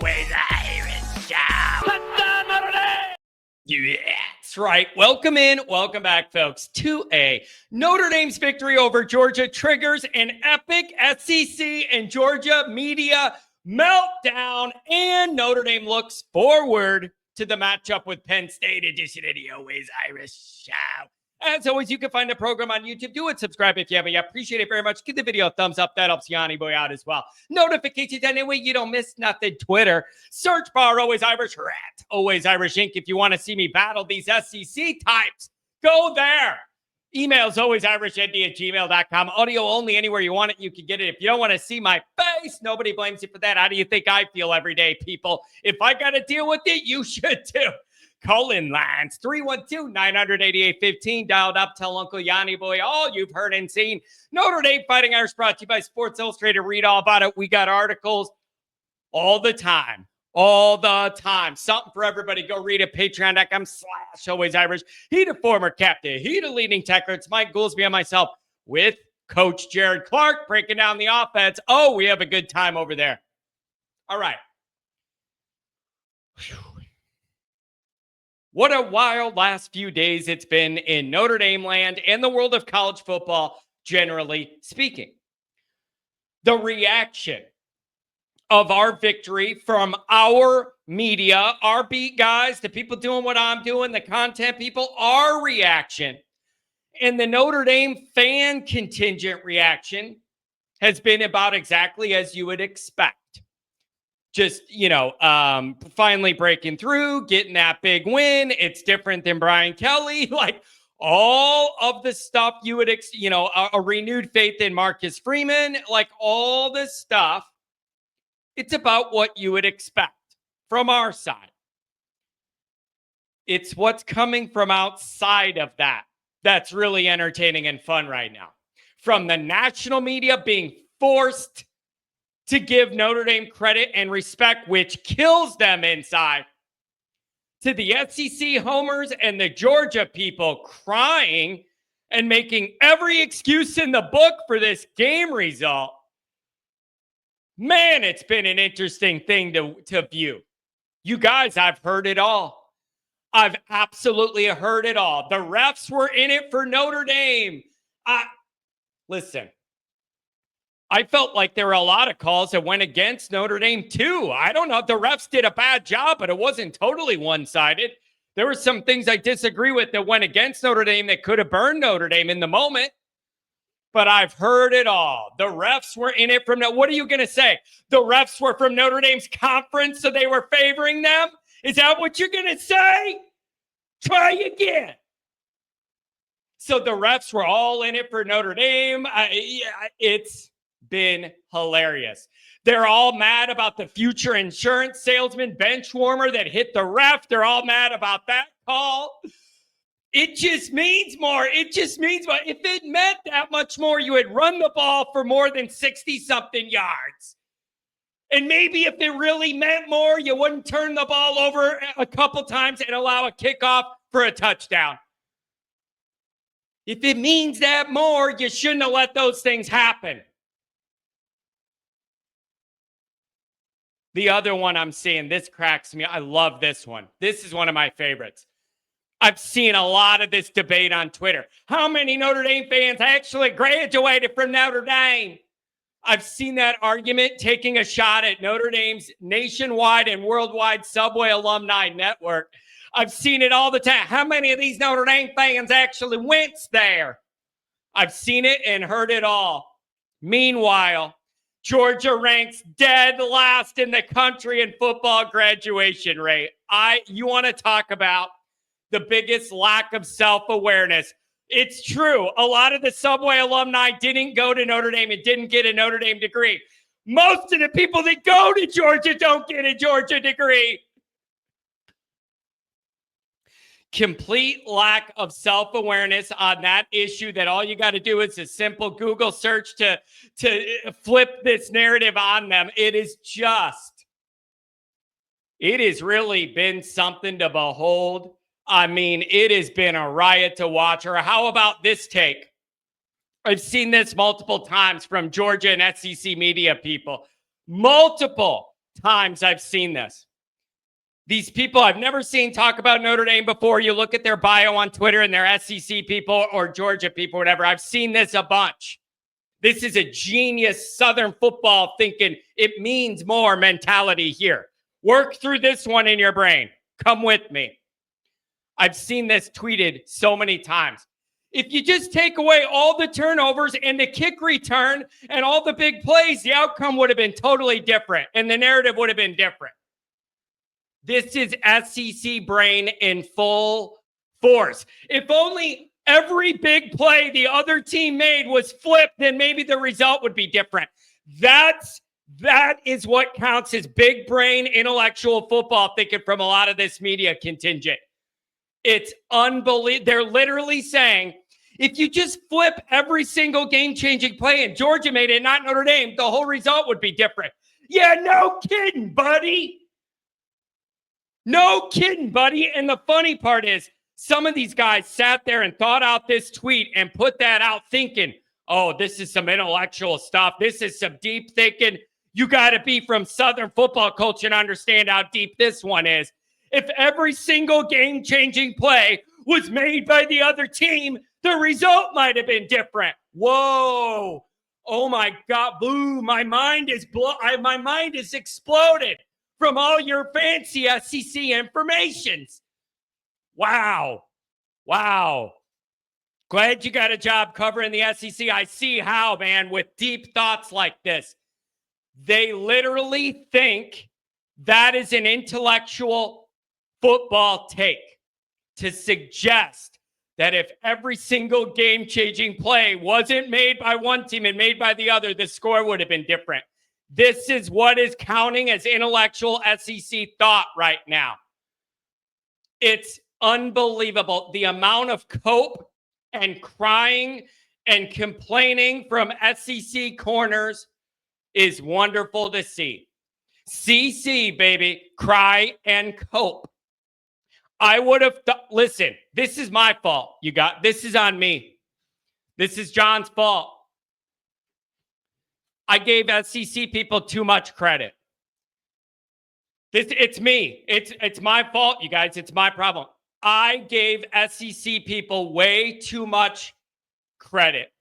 Always Irish show. Yeah, that's right. Welcome in. Welcome back, folks, to a Notre Dame's victory over Georgia triggers an epic SEC and Georgia media meltdown, and Notre Dame looks forward to the matchup with Penn State edition of the Always Irish show. As always, you can find the program on YouTube. Do it. Subscribe if you haven't yet. Appreciate it very much. Give the video a thumbs up. That helps Yanni Boy out as well. Notifications anyway. You don't miss nothing. Twitter. Search bar Always Irish. Rat. Always Irish Inc. If you want to see me battle these SEC types, go there. Emails alwaysirishnd@gmail.com. Audio only. Anywhere you want it, you can get it. If you don't want to see my face, nobody blames you for that. How do you think I feel every day, people? If I got to deal with it, you should too. Call-in lines, 312-988-15, dialed up. Tell Uncle Yanni Boy all you've heard and seen. Notre Dame Fighting Irish, brought to you by Sports Illustrated. Read all about it. We got articles all the time. All the time. Something for everybody. Go read it. Patreon.com/alwaysirish. He the former captain. He the leading tackler. It's Mike Goolsby and myself with Coach Jared Clark breaking down the offense. Oh, we have a good time over there. All right. Whew. What a wild last few days it's been in Notre Dame land and the world of college football, generally speaking. The reaction of our victory from our media, our beat guys, the people doing what I'm doing, the content people, our reaction, and the Notre Dame fan contingent reaction has been about exactly as you would expect. Just, finally breaking through, getting that big win. It's different than Brian Kelly. Like all of the stuff you would, a renewed faith in Marcus Freeman, like all this stuff. It's about what you would expect from our side. It's what's coming from outside of that that's really entertaining and fun right now. From the national media being forced to give Notre Dame credit and respect, which kills them inside, to the SEC homers and the Georgia people crying and making every excuse in the book for this game result. Man, it's been an interesting thing to view. You guys, I've heard it all. I've absolutely heard it all. The refs were in it for Notre Dame. Listen. I felt like there were a lot of calls that went against Notre Dame, too. I don't know if the refs did a bad job, but it wasn't totally one-sided. There were some things I disagree with that went against Notre Dame that could have burned Notre Dame in the moment. But I've heard it all. The refs were in it from... What are you going to say? The refs were from Notre Dame's conference, so they were favoring them? Is that what you're going to say? Try again. So the refs were all in it for Notre Dame. It's been hilarious. They're all mad about the future insurance salesman bench warmer that hit the ref. They're all mad about that call. It just means more. It just means more. If it meant that much more, you would run the ball for more than 60-something yards. And maybe if it really meant more, you wouldn't turn the ball over a couple times and allow a kickoff for a touchdown. If it means that more, you shouldn't have let those things happen. The other one I'm seeing, this cracks me. I love this one. This is one of my favorites. I've seen a lot of this debate on Twitter. How many Notre Dame fans actually graduated from Notre Dame? I've seen that argument taking a shot at Notre Dame's nationwide and worldwide Subway alumni network. I've seen it all the time. How many of these Notre Dame fans actually went there? I've seen it and heard it all. Meanwhile, Georgia ranks dead last in the country in football graduation rate. You want to talk about the biggest lack of self-awareness. It's true. A lot of the Subway alumni didn't go to Notre Dame and didn't get a Notre Dame degree. Most of the people that go to Georgia don't get a Georgia degree. Complete lack of self-awareness on that issue, that all you got to do is a simple Google search to flip this narrative on them. It has really been something to behold. I mean, it has been a riot to watch. Or how about this take? I've seen this multiple times from Georgia and SEC media people. Multiple times I've seen this. These people I've never seen talk about Notre Dame before. You look at their bio on Twitter and they're SEC people or Georgia people, whatever. I've seen this a bunch. This is a genius Southern football thinking it means more mentality here. Work through this one in your brain. Come with me. I've seen this tweeted so many times. If you just take away all the turnovers and the kick return and all the big plays, the outcome would have been totally different and the narrative would have been different. This is SEC brain in full force. If only every big play the other team made was flipped, then maybe the result would be different. That is what counts as big brain intellectual football thinking from a lot of this media contingent. It's unbelievable. They're literally saying, if you just flip every single game-changing play and Georgia made it, not Notre Dame, the whole result would be different. Yeah, no kidding, buddy. No kidding, buddy. And the funny part is, some of these guys sat there and thought out this tweet and put that out thinking, oh, this is some intellectual stuff. This is some deep thinking. You got to be from Southern football culture to understand how deep this one is. If every single game-changing play was made by the other team, the result might have been different. Whoa. Oh, my God. Boo. My mind is exploded from all your fancy SEC informations. Wow. Glad you got a job covering the SEC. I see how, man, with deep thoughts like this. They literally think that is an intellectual football take to suggest that if every single game-changing play wasn't made by one team and made by the other, the score would have been different. This is what is counting as intellectual SEC thought right now. It's unbelievable. The amount of cope and crying and complaining from SEC corners is wonderful to see. CC, baby, cry and cope. I would have listen, this is my fault. This is on me. This is John's fault. I gave SEC people too much credit. It's me. It's my fault, you guys. It's my problem. I gave SEC people way too much credit.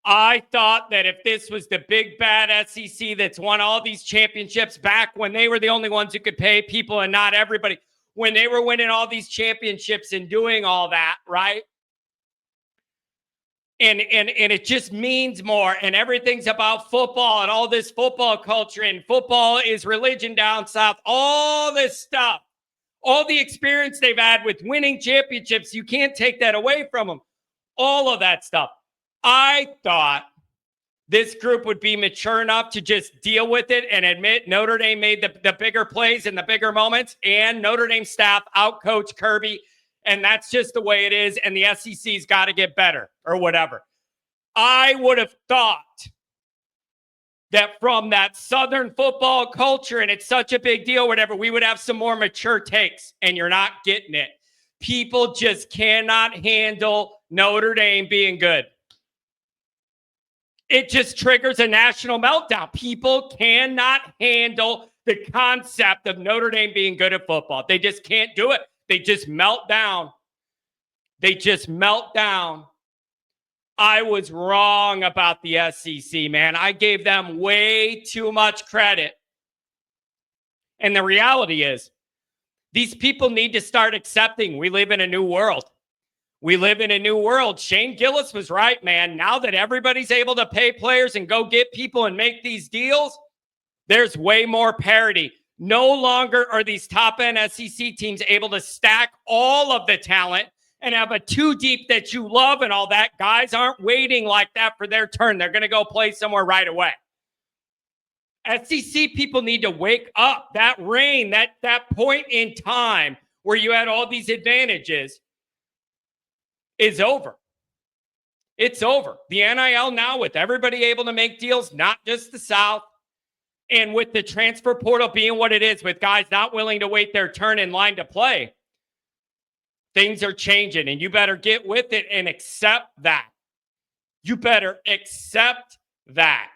I thought that if this was the big bad SEC that's won all these championships back when they were the only ones who could pay people and not everybody, when they were winning all these championships and doing all that, right? And it just means more, and everything's about football and all this football culture, and football is religion down south, all this stuff, all the experience they've had with winning championships, you can't take that away from them. All of that stuff. I thought this group would be mature enough to just deal with it and admit Notre Dame made the bigger plays and the bigger moments, and Notre Dame staff outcoached Kirby. And that's just the way it is. And the SEC's got to get better or whatever. I would have thought that from that Southern football culture, and it's such a big deal, whatever, we would have some more mature takes, and you're not getting it. People just cannot handle Notre Dame being good. It just triggers a national meltdown. People cannot handle the concept of Notre Dame being good at football. They just can't do it. They just melt down. I was wrong about the SEC, man. I gave them way too much credit. And the reality is, these people need to start accepting we live in a new world. Shane Gillis was right, man. Now that everybody's able to pay players and go get people and make these deals, there's way more parity. No longer are these top-end SEC teams able to stack all of the talent and have a two deep that you love and all that. Guys aren't waiting like that for their turn. They're going to go play somewhere right away. SEC people need to wake up. That reign, that point in time where you had all these advantages is over. It's over. The NIL now, with everybody able to make deals, not just the South, and with the transfer portal being what it is, with guys not willing to wait their turn in line to play, things are changing, and you better get with it and accept that. You better accept that.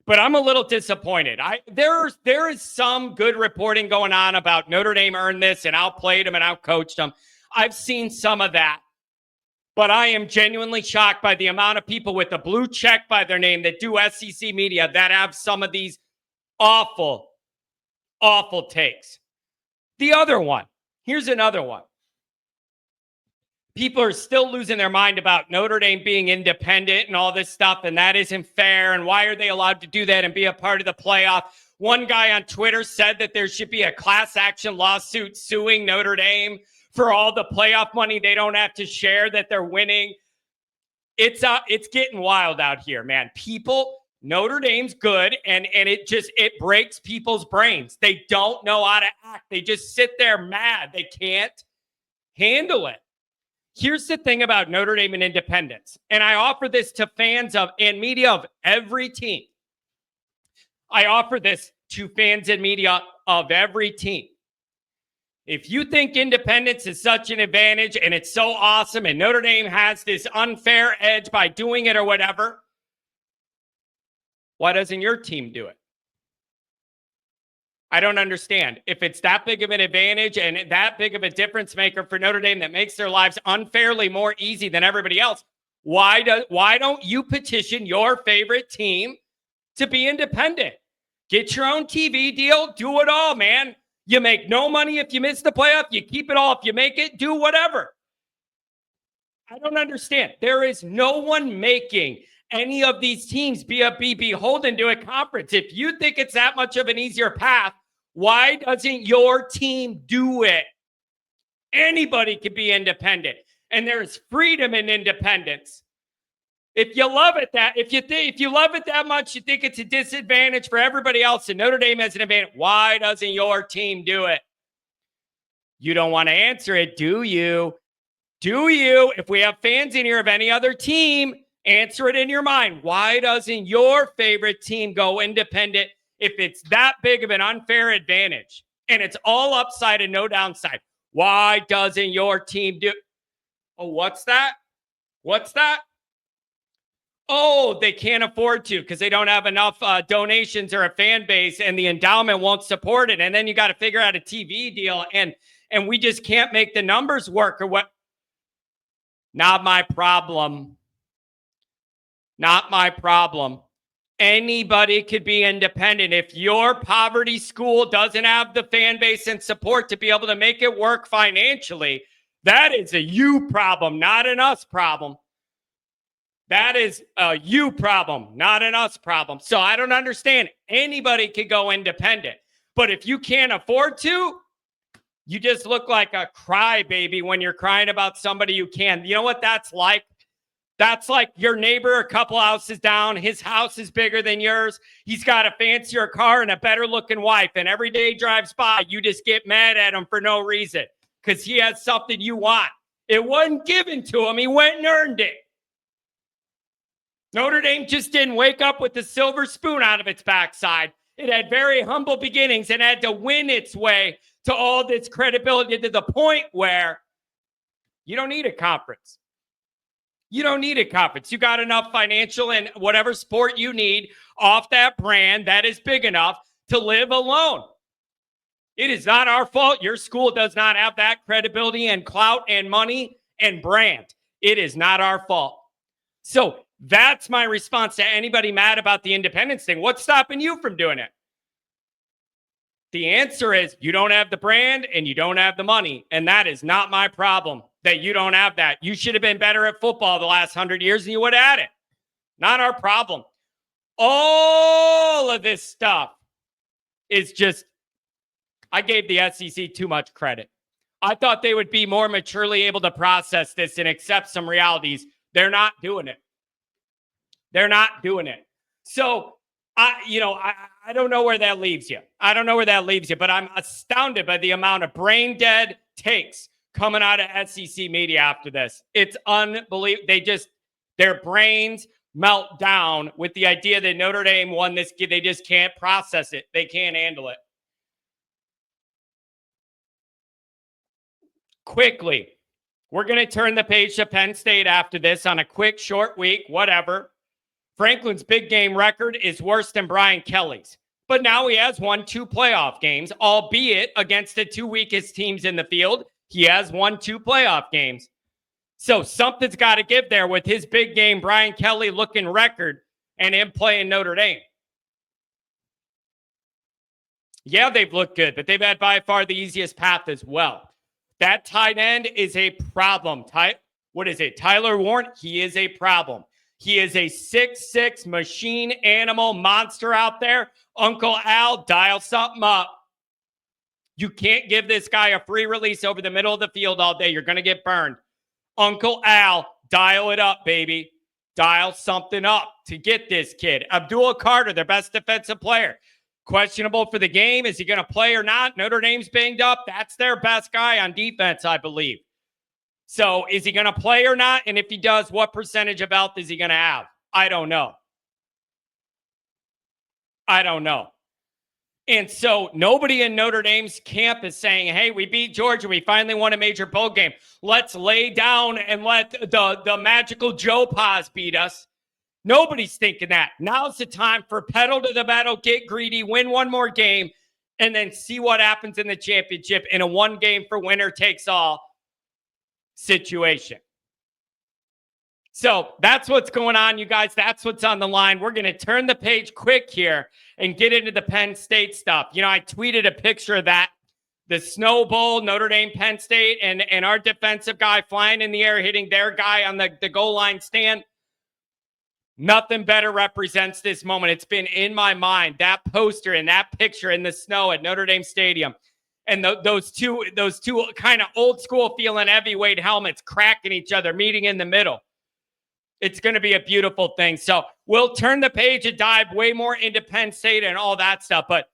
But I'm a little disappointed. There is some good reporting going on about Notre Dame earned this and outplayed them and outcoached them. I've seen some of that. But I am genuinely shocked by the amount of people with a blue check by their name that do SEC media that have some of these awful, awful takes. The other one, here's another one. People are still losing their mind about Notre Dame being independent and all this stuff, and that isn't fair, and why are they allowed to do that and be a part of the playoff? One guy on Twitter said that there should be a class action lawsuit suing Notre Dame for all the playoff money they don't have to share that they're winning. It's getting wild out here, man. Notre Dame's good, and it breaks people's brains. They don't know how to act. They just sit there mad. They can't handle it. Here's the thing about Notre Dame and independence, and I offer this to fans of and media of every team. I offer this to fans and media of every team. If you think independence is such an advantage and it's so awesome and Notre Dame has this unfair edge by doing it or whatever, why doesn't your team do it? I don't understand. If it's that big of an advantage and that big of a difference maker for Notre Dame that makes their lives unfairly more easy than everybody else, why don't you petition your favorite team to be independent? Get your own TV deal. Do it all, man. You make no money if you miss the playoff. You keep it all if you make it. Do whatever. I don't understand. There is no one making any of these teams be beholden to a conference. If you think it's that much of an easier path, why doesn't your team do it? Anybody can be independent, and there's freedom in independence. If you love it if you love it that much, you think it's a disadvantage for everybody else, and Notre Dame has an advantage. Why doesn't your team do it? You don't want to answer it, do you? Do you? If we have fans in here of any other team, answer it in your mind. Why doesn't your favorite team go independent if it's that big of an unfair advantage and it's all upside and no downside? Why doesn't your team do? Oh, what's that? What's that? Oh, they can't afford to because they don't have enough donations or a fan base and the endowment won't support it. And then you got to figure out a TV deal and we just can't make the numbers work or what? Not my problem. Not my problem. Anybody could be independent. If your poverty school doesn't have the fan base and support to be able to make it work financially, that is a you problem, not an us problem. That is a you problem, not an us problem. So I don't understand. Anybody could go independent. But if you can't afford to, you just look like a crybaby when you're crying about somebody you can. You know what that's like? That's like your neighbor a couple houses down. His house is bigger than yours. He's got a fancier car and a better looking wife. And every day he drives by, you just get mad at him for no reason because he has something you want. It wasn't given to him. He went and earned it. Notre Dame just didn't wake up with the silver spoon out of its backside. It had very humble beginnings and had to win its way to all this credibility to the point where you don't need a conference. You don't need a conference. You got enough financial and whatever support you need off that brand that is big enough to live alone. It is not our fault. Your school does not have that credibility and clout and money and brand. It is not our fault. So that's my response to anybody mad about the independence thing. What's stopping you from doing it? The answer is you don't have the brand and you don't have the money. And that is not my problem that you don't have that. You should have been better at football the last 100 years and you would have had it. Not our problem. All of this stuff is just, I gave the SEC too much credit. I thought they would be more maturely able to process this and accept some realities. They're not doing it. They're not doing it. So, I don't know where that leaves you. But I'm astounded by the amount of brain dead takes coming out of SEC media after this. It's unbelievable. Their brains melt down with the idea that Notre Dame won this. They just can't process it. They can't handle it. Quickly, we're going to turn the page to Penn State after this on a quick, short week, whatever. Franklin's big game record is worse than Brian Kelly's. But now he has won 2 playoff games, albeit against the 2 weakest teams in the field. He has won 2 playoff games. So something's got to give there with his big game, Brian Kelly looking record and him playing Notre Dame. Yeah, they've looked good, but they've had by far the easiest path as well. That tight end is a problem. What is it? Tyler Warren, he is a problem. He is a 6'6" machine animal monster out there. Uncle Al, dial something up. You can't give this guy a free release over the middle of the field all day. You're going to get burned. Uncle Al, dial it up, baby. Dial something up to get this kid. Abdul Carter, their best defensive player. Questionable for the game. Is he going to play or not? Notre Dame's banged up. That's their best guy on defense, I believe. So is he going to play or not? And if he does, what percentage of health is he going to have? I don't know. And so nobody in Notre Dame's camp is saying, hey, we beat Georgia. We finally won a major bowl game. Let's lay down and let the magical Joe Paz beat us. Nobody's thinking that. Now's the time for pedal to the metal, get greedy, win one more game, and then see what happens in the championship in a one game for winner takes all situation. So that's what's going on, you guys. That's what's on the line. We're going to turn the page quick here and get into the Penn State stuff. You know, I tweeted a picture of that, the Snow Bowl, Notre Dame, Penn State, and our defensive guy flying in the air, hitting their guy on the goal line stand. Nothing better represents this moment. It's been in my mind, that poster and that picture in the snow at Notre Dame Stadium. And those two kind of old school feeling heavyweight helmets cracking each other, meeting in the middle. It's going to be a beautiful thing. So we'll turn the page and dive way more into Penn State and all that stuff. But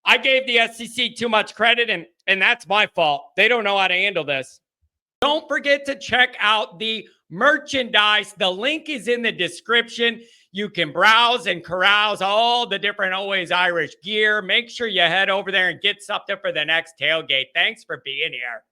I gave the SEC too much credit, and that's my fault. They don't know how to handle this. Don't forget to check out the merchandise. The link is in the description. You can browse and carouse all the different Always Irish gear. Make sure you head over there and get something for the next tailgate. Thanks for being here.